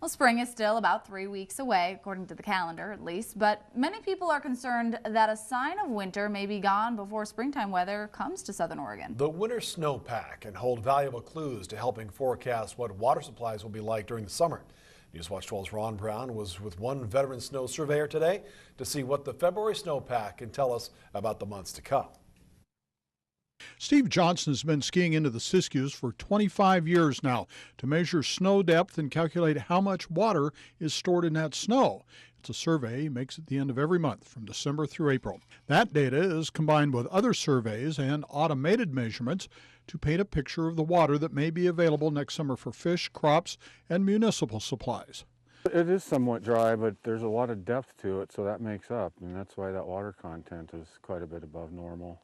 Well, spring is still about 3 weeks away, according to the calendar at least, but many people are concerned that a sign of winter may be gone before springtime weather comes to southern Oregon. The winter snowpack can hold valuable clues to helping forecast what water supplies will be like during the summer. Newswatch 12's Ron Brown was with one veteran snow surveyor today to see what the February snowpack can tell us about the months to come. Steve Johnson has been skiing into the Siskiyous for 25 years now to measure snow depth and calculate how much water is stored in that snow. It's a survey he makes at the end of every month from December through April. That data is combined with other surveys and automated measurements to paint a picture of the water that may be available next summer for fish, crops, and municipal supplies. It is somewhat dry, but there's a lot of depth to it, so that makes up, and that's why that water content is quite a bit above normal.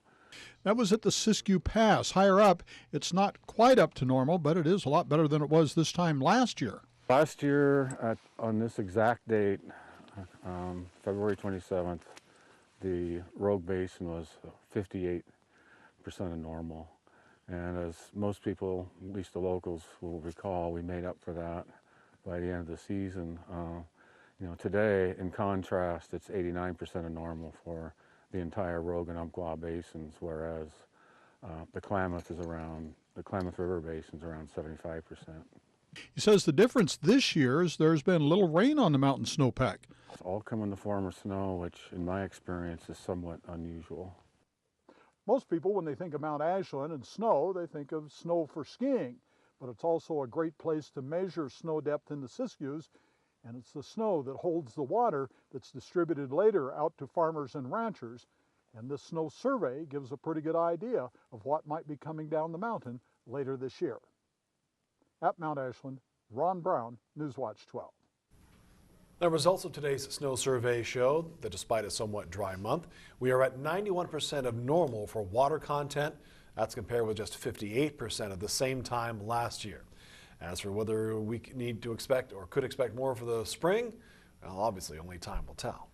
That was at the Siskiyou Pass. Higher up, it's not quite up to normal, but it is a lot better than it was this time last year. Last year, on this exact date, February 27th, the Rogue Basin was 58% of normal. And as most people, at least the locals, will recall, we made up for that by the end of the season. Today, in contrast, it's 89% of normal for the entire Rogue and Umpqua basins, whereas the Klamath River Basin is around 75%. He says the difference this year is there's been little rain on the mountain snowpack. It's all come in the form of snow, which in my experience is somewhat unusual. Most people, when they think of Mount Ashland and snow, they think of snow for skiing, but it's also a great place to measure snow depth in the Siskiyous, and it's the snow that holds the water that's distributed later out to farmers and ranchers. And this snow survey gives a pretty good idea of what might be coming down the mountain later this year. At Mount Ashland, Ron Brown, Newswatch 12. The results of today's snow survey show that despite a somewhat dry month, we are at 91% of normal for water content. That's compared with just 58% of the same time last year. As for whether we need to expect or could expect more for the spring, well, obviously only time will tell.